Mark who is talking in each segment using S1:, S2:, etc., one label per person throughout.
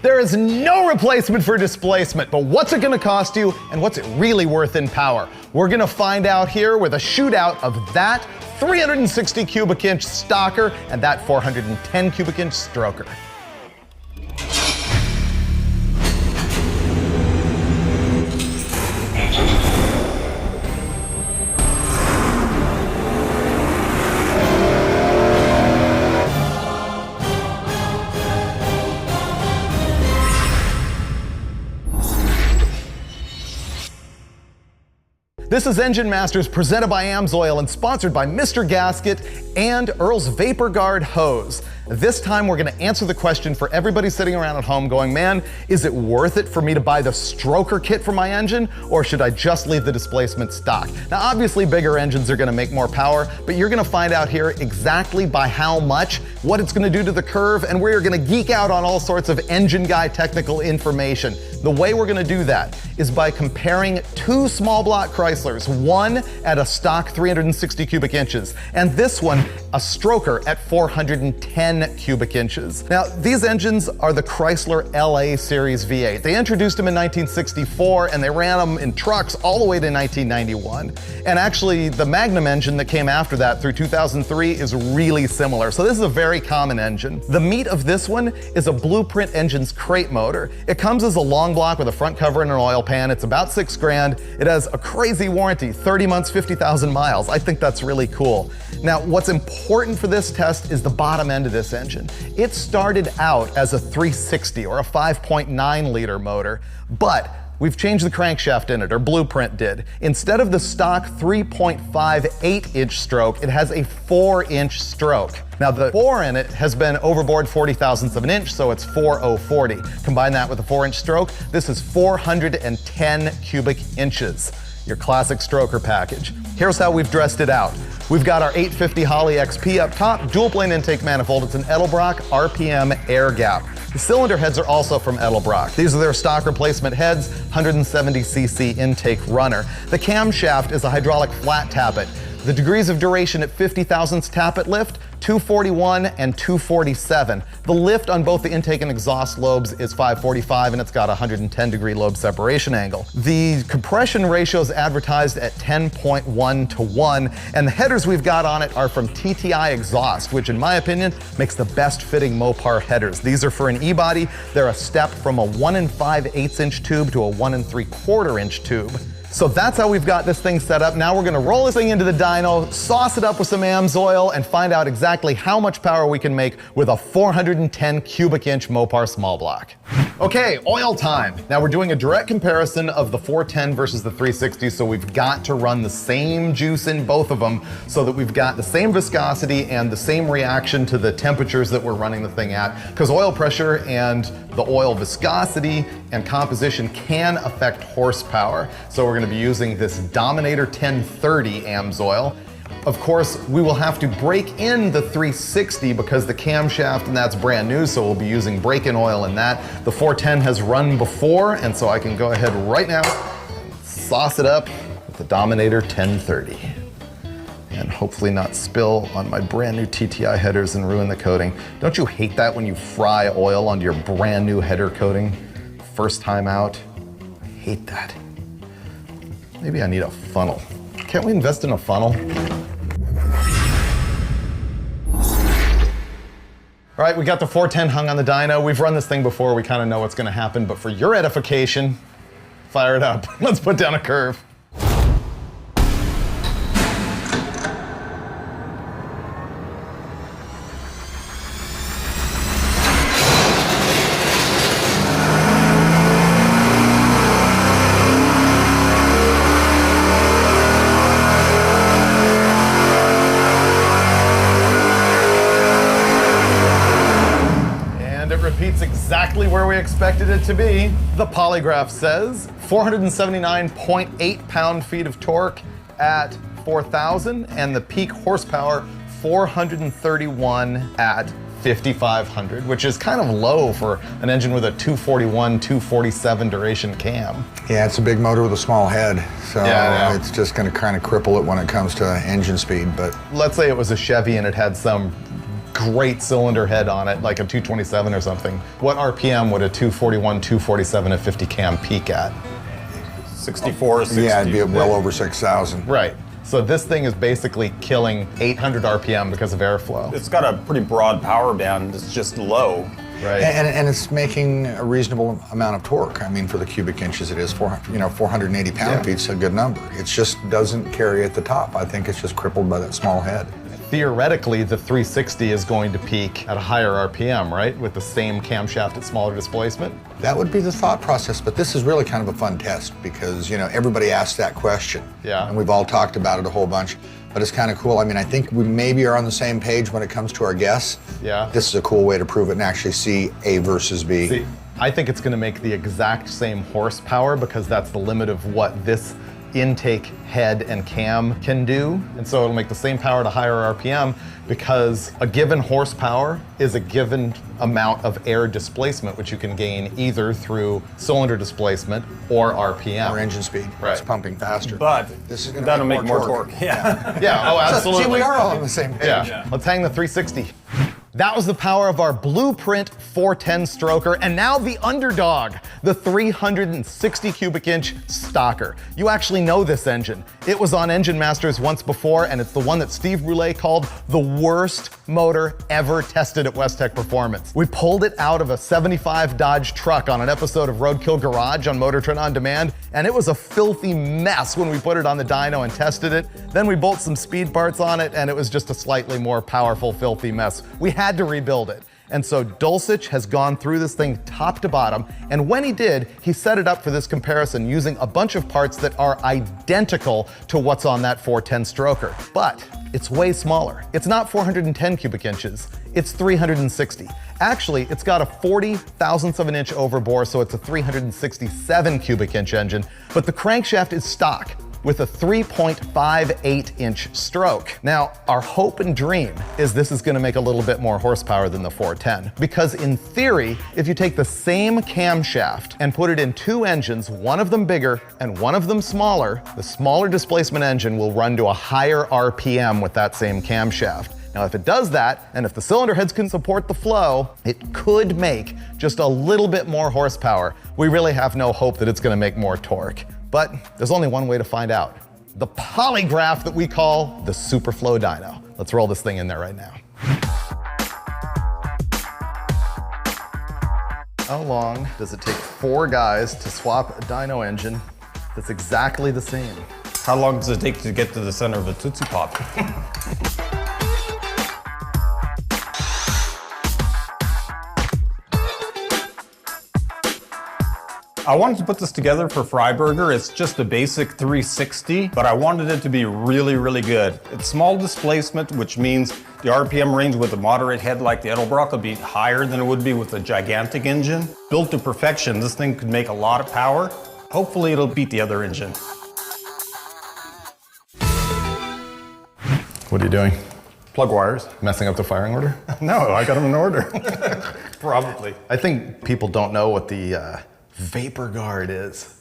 S1: There is no replacement for displacement, but what's it gonna cost you and what's it really worth in power? We're gonna find out here with a shootout of that 360 cubic inch stocker and that 410 cubic inch stroker. This is Engine Masters presented by AMSOIL and sponsored by Mr. Gasket and Earl's Vapor Guard Hose. This time we're gonna answer the question for everybody sitting around at home going, man, is it worth it for me to buy the stroker kit for my engine, or should I just leave the displacement stock? Now obviously bigger engines are gonna make more power, but you're gonna find out here exactly by how much, what it's gonna do to the curve, and we're gonna geek out on all sorts of engine guy technical information. The way we're gonna do that is by comparing two small block Chryslers, one at a stock 360 cubic inches, and this one, a stroker at 410 cubic inches. Now, these engines are the Chrysler LA Series V8. They introduced them in 1964, and they ran them in trucks all the way to 1991. And actually, the Magnum engine that came after that through 2003 is really similar. So this is a very common engine. The meat of this one is a Blueprint Engines crate motor. It comes as a long block with a front cover and an oil pan. It's about $6 grand. It has a crazy warranty, 30 months, 50,000 miles. I think that's really cool. Now, what's important for this test is the bottom end of this engine. It started out as a 360 or a 5.9 liter motor, but we've changed the crankshaft in it, or Blueprint did. Instead of the stock 3.58 inch stroke, it has a 4-inch stroke. Now the 4 in it has been overboard 40 thousandths of an inch, so it's 4040. Combine that with a 4-inch stroke, this is 410 cubic inches. Your classic stroker package. Here's how we've dressed it out. We've got our 850 Holley XP up top, dual plane intake manifold. It's an Edelbrock RPM air gap. The cylinder heads are also from Edelbrock. These are their stock replacement heads, 170cc intake runner. The camshaft is a hydraulic flat tappet. The degrees of duration at 50 thousandths tappet lift, 241 and 247. The lift on both the intake and exhaust lobes is 545, and it's got a 110-degree lobe separation angle. The compression ratio is advertised at 10.1 to 1, and the headers we've got on it are from TTI Exhaust, which in my opinion makes the best fitting Mopar headers. These are for an E-body. They're a step from a 1 5/8 inch tube to a 1 3/4 inch tube. So that's how we've got this thing set up. Now we're gonna roll this thing into the dyno, sauce it up with some AMSOIL, and find out exactly how much power we can make with a 410 cubic inch Mopar small block. Okay, oil time. Now we're doing a direct comparison of the 410 versus the 360, so we've got to run the same juice in both of them so that we've got the same viscosity and the same reaction to the temperatures that we're running the thing at, because oil pressure and the oil viscosity and composition can affect horsepower. So we're gonna be using this Dominator 1030 AMSOIL. Of course, we will have to break in the 360 because the camshaft and that's brand new, so we'll be using break-in oil in that. The 410 has run before, and so I can go ahead right now and sauce it up with the Dominator 1030. And hopefully not spill on my brand new TTI headers and ruin the coating. Don't you hate that when you fry oil onto your brand new header coating? First time out, I hate that. Maybe I need a funnel. Can't we invest in a funnel? All right, we got the 410 hung on the dyno. We've run this thing before, we kind of know what's gonna happen, but for your edification, fire it up. Let's put down a curve. Repeats exactly where we expected it to be. The polygraph says 479.8 pound-feet of torque at 4,000, and the peak horsepower 431 at 5,500, which is kind of low for an engine with a 241, 247 duration cam.
S2: Yeah, it's a big motor with a small head, so
S1: yeah,
S2: it's just going to kind of cripple it when it comes to engine speed. But
S1: let's say it was a Chevy and it had some great cylinder head on it, like a 227 or something. What RPM would a 241, 247 at 50 cam peak at?
S3: 64, 60.
S2: Yeah, it'd be well over 6,000.
S1: Right. So this thing is basically killing 800 RPM because of airflow.
S3: It's got a pretty broad power band. It's just low.
S1: Right.
S2: And it's making a reasonable amount of torque. I mean, for the cubic inches it is, 480 pound-feet is a good number. It just doesn't carry at the top. I think it's just crippled by that small head.
S1: Theoretically, the 360 is going to peak at a higher RPM, right? With the same camshaft at smaller displacement?
S2: That would be the thought process, but this is really kind of a fun test because, everybody asks that question.
S1: Yeah.
S2: And we've all talked about it a whole bunch, but it's kind of cool. I mean, I think we maybe are on the same page when it comes to our guess.
S1: Yeah.
S2: This is a cool way to prove it and actually see A versus B.
S1: See, I think it's going to make the exact same horsepower because that's the limit of what this intake head and cam can do. And so it'll make the same power at a higher RPM because a given horsepower is a given amount of air displacement, which you can gain either through cylinder displacement or RPM.
S2: Or engine speed.
S1: Right.
S2: It's pumping faster.
S3: But
S2: this is gonna
S3: that'll make more torque.
S2: Yeah.
S1: Yeah, oh, absolutely.
S2: See, we are all on the same page.
S1: Yeah. Let's hang the 360. That was the power of our blueprint 410 stroker, and now the underdog, the 360 cubic inch stocker. You actually know this engine. It was on Engine Masters once before, and it's the one that Steve Brule called the worst motor ever tested at Westech Performance. We pulled it out of a 75 Dodge truck on an episode of Roadkill Garage on Motor Trend On Demand, and it was a filthy mess when we put it on the dyno and tested it. Then we bolted some speed parts on it, and it was just a slightly more powerful, filthy mess. We had to rebuild it. And so Dulcich has gone through this thing top to bottom, and when he did, he set it up for this comparison using a bunch of parts that are identical to what's on that 410 stroker. But it's way smaller. It's not 410 cubic inches, it's 360. Actually, it's got a 40 thousandths of an inch overbore, so it's a 367 cubic inch engine, but the crankshaft is stock with a 3.58 inch stroke. Now, our hope and dream is this is gonna make a little bit more horsepower than the 410, because in theory, if you take the same camshaft and put it in two engines, one of them bigger and one of them smaller, the smaller displacement engine will run to a higher RPM with that same camshaft. Now, if it does that, and if the cylinder heads can support the flow, it could make just a little bit more horsepower. We really have no hope that it's gonna make more torque. But there's only one way to find out. The polygraph that we call the Superflow dyno. Let's roll this thing in there right now. How long does it take 4 guys to swap a dyno engine that's exactly the same?
S3: How long does it take to get to the center of a Tootsie Pop? I wanted to put this together for Freiburger. It's just a basic 360, but I wanted it to be really, really good. It's small displacement, which means the RPM range with a moderate head like the Edelbrock will be higher than it would be with a gigantic engine. Built to perfection, this thing could make a lot of power. Hopefully it'll beat the other engine.
S1: What are you doing?
S3: Plug wires.
S1: Messing up the firing order?
S3: No, I got them in order. Probably.
S1: I think people don't know what the Vapor Guard is.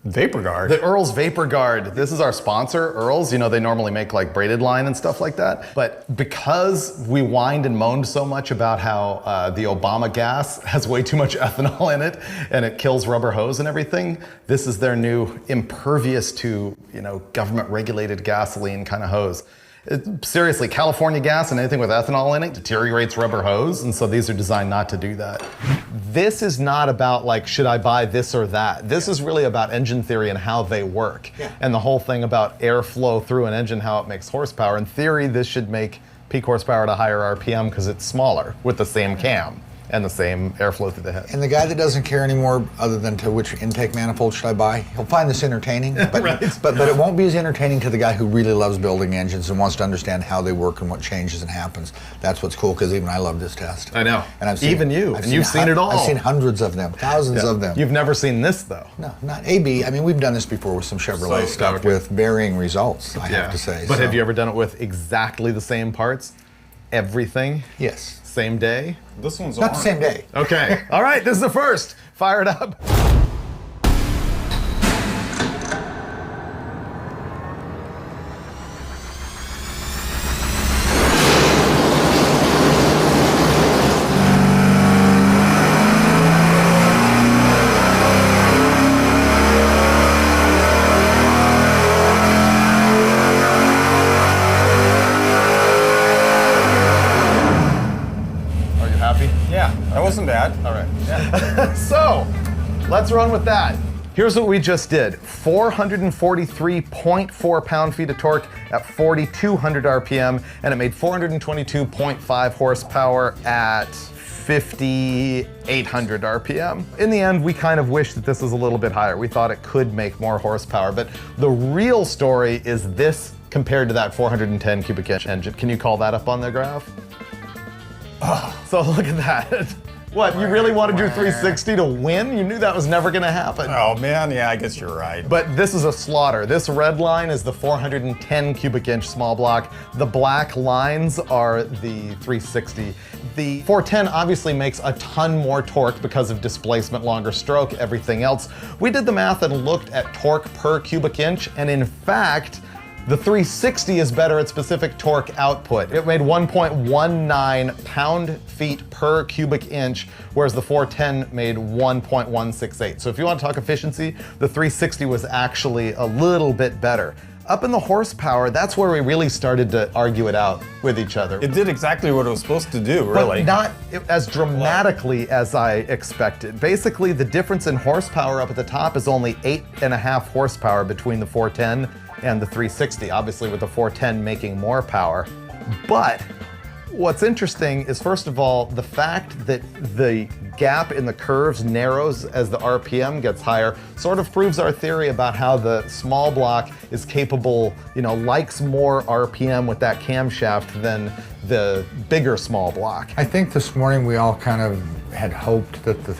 S3: Vapor Guard?
S1: The Earl's Vapor Guard. This is our sponsor, Earl's. You know, they normally make like braided line and stuff like that. But because we whined and moaned so much about how the Obama gas has way too much ethanol in it and it kills rubber hose and everything, this is their new impervious to, government regulated gasoline kind of hose. Seriously, California gas and anything with ethanol in it deteriorates rubber hose, and so these are designed not to do that. This is not about like, should I buy this or that? This is really about engine theory and how they work. Yeah. And the whole thing about airflow through an engine, how it makes horsepower. In theory, this should make peak horsepower at a higher RPM because it's smaller with the same cam and the same airflow through the head.
S2: And the guy that doesn't care anymore other than to which intake manifold should I buy, he'll find this entertaining, but,
S1: right.
S2: but it won't be as entertaining to the guy who really loves building engines and wants to understand how they work and what changes and happens. That's what's cool, because even I love this test.
S1: I know.
S2: And I've seen,
S1: even you. And you've seen it all.
S2: I've seen hundreds of them, thousands of them.
S1: You've never seen this though.
S2: No, not AB. I mean, we've done this before with some Chevrolet stuff with varying results, I have to say.
S1: But have you ever done it with exactly the same parts? Everything?
S2: Yes.
S1: Same day?
S3: This one's
S2: not the same day.
S1: Okay. All right, this is the first. Fire it up. So, let's run with that. Here's what we just did. 443.4 pound-feet of torque at 4,200 RPM, and it made 422.5 horsepower at 5,800 RPM. In the end, we kind of wish that this was a little bit higher. We thought it could make more horsepower, but the real story is this compared to that 410 cubic inch engine. Can you call that up on the graph? So look at that. What, you really want to do 360 to win? You knew that was never going to happen.
S3: Oh man, yeah, I guess you're right.
S1: But this is a slaughter. This red line is the 410 cubic inch small block. The black lines are the 360. The 410 obviously makes a ton more torque because of displacement, longer stroke, everything else. We did the math and looked at torque per cubic inch, and in fact, the 360 is better at specific torque output. It made 1.19 pound-feet per cubic inch, whereas the 410 made 1.168. So if you want to talk efficiency, the 360 was actually a little bit better. Up in the horsepower, that's where we really started to argue it out with each other.
S3: It did exactly what it was supposed to do, really.
S1: But not as dramatically as I expected. Basically, the difference in horsepower up at the top is only 8.5 horsepower between the 410 and the 360, obviously with the 410 making more power. But what's interesting is, first of all, the fact that the gap in the curves narrows as the RPM gets higher sort of proves our theory about how the small block is capable, likes more RPM with that camshaft than the bigger small block.
S2: I think this morning we all kind of had hoped that the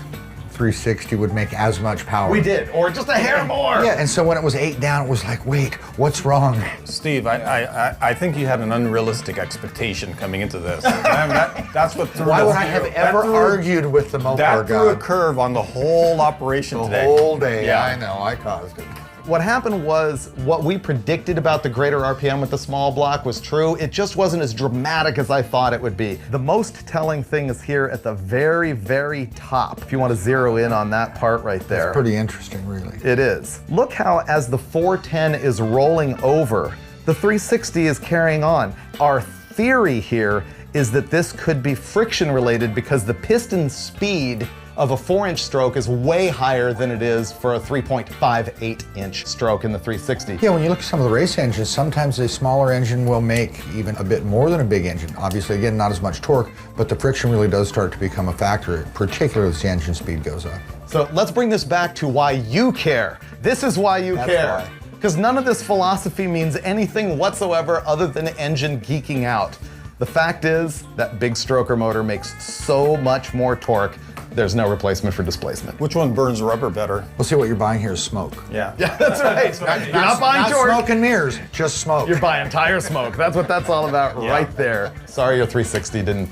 S2: 360 would make as much power.
S1: We did, or just a hair more.
S2: Yeah, and so when it was 8 down, it was like, wait, what's wrong?
S3: Steve, I think you had an unrealistic expectation coming into this. That's what threw
S2: Why
S3: us
S2: would I have ever argued with the Mopar
S3: That threw a
S2: god?
S3: curve on the whole operation
S2: The
S3: today.
S2: whole day,
S3: Yeah.
S2: I know, I caused it.
S1: What happened was what we predicted about the greater RPM with the small block was true. It just wasn't as dramatic as I thought it would be. The most telling thing is here at the very, very top. If you want to zero in on that part right there.
S2: It's pretty interesting, really.
S1: It is. Look how as the 410 is rolling over, the 360 is carrying on. Our theory here is that this could be friction related because the piston speed of a 4-inch stroke is way higher than it is for a 3.58-inch stroke in the 360.
S2: Yeah, when you look at some of the race engines, sometimes a smaller engine will make even a bit more than a big engine. Obviously, again, not as much torque, but the friction really does start to become a factor, particularly as the engine speed goes up.
S1: So let's bring this back to why you care. This is why you care. Because none of this philosophy means anything whatsoever other than engine geeking out. The fact is that big stroker motor makes so much more torque, there's no replacement for displacement.
S3: Which one burns rubber better?
S2: Well, see, what you're buying here is smoke.
S3: Yeah.
S1: Yeah, that's right. You're not buying
S2: Not
S1: torque.
S2: smoke and mirrors, just smoke.
S1: You're buying tire smoke. That's what that's all about right there. Sorry your 360 didn't,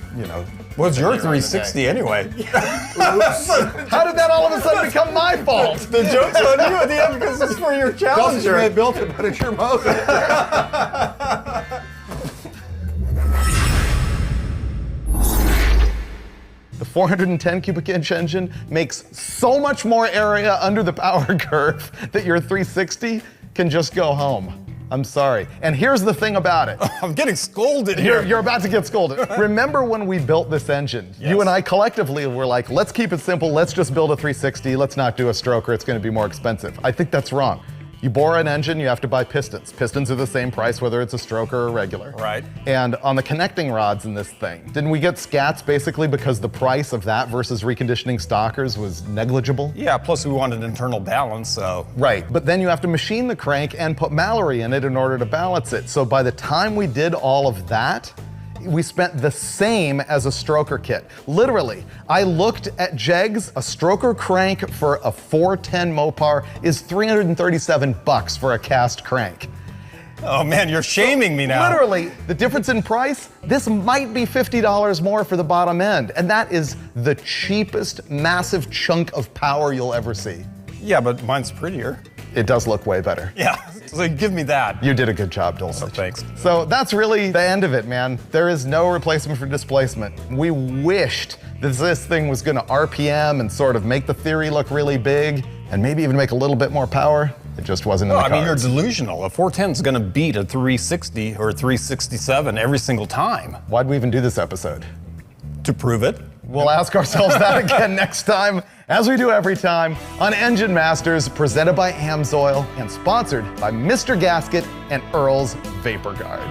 S3: What's your 360 anyway?
S1: How did that all of a sudden become my fault?
S3: The joke's on you at the end because it's for your
S2: Dustin
S3: Challenger.
S2: may have built it, but it's your motor.
S1: The 410 cubic inch engine makes so much more area under the power curve that your 360 can just go home. I'm sorry. And here's the thing about it.
S3: I'm getting scolded here.
S1: You're about to get scolded. Remember when we built this engine?
S3: Yes.
S1: You and I collectively were like, let's keep it simple. Let's just build a 360. Let's not do a stroker. It's going to be more expensive. I think that's wrong. You bore an engine, you have to buy pistons. Pistons are the same price whether it's a stroker or regular.
S3: Right.
S1: And on the connecting rods in this thing, didn't we get scats basically because the price of that versus reconditioning stockers was negligible?
S3: Yeah, plus we wanted internal balance, so.
S1: Right, but then you have to machine the crank and put Mallory in it in order to balance it. So by the time we did all of that, we spent the same as a stroker kit. Literally, I looked at Jegs, a stroker crank for a 410 Mopar is $337 for a cast crank.
S3: Oh man, you're shaming me now.
S1: Literally, the difference in price, this might be $50 more for the bottom end, and that is the cheapest massive chunk of power you'll ever see.
S3: Yeah, but mine's prettier.
S1: It does look way better.
S3: Yeah, so give me that.
S1: You did a good job, Dulcich.
S3: Oh, thanks.
S1: So that's really the end of it, man. There is no replacement for displacement. We wished that this thing was gonna RPM and sort of make the theory look really big and maybe even make a little bit more power. It just wasn't in the
S3: I mean, you're
S1: cards.
S3: delusional. A 410 is gonna beat a 360 or 367 every single time.
S1: Why'd we even do this episode?
S3: To prove it.
S1: We'll ask ourselves that again next time, as we do every time, on Engine Masters, presented by AMSOIL and sponsored by Mr. Gasket and Earl's Vapor Guard.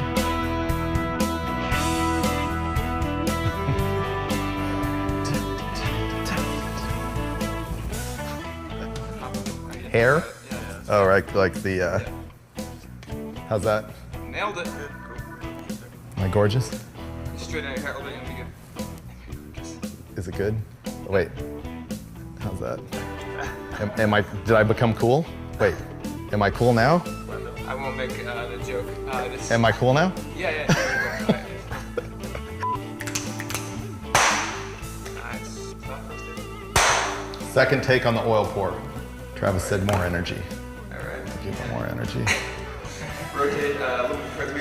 S1: Hair? Oh, right, like the, how's that?
S4: Nailed it.
S1: Am I gorgeous?
S4: Straight out here, hold it in again.
S1: Is it good? Wait, how's that? Did I become cool? Wait, am I cool now?
S4: I won't make the joke.
S1: Am I cool now?
S4: Yeah. Nice.
S1: Second take on the oil pour. Travis said more energy.
S4: All right.
S1: Give it more energy.
S4: Rotate a little bit further.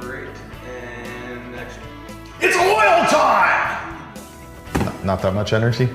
S4: Great. And action.
S1: It's oil time! Not that much energy?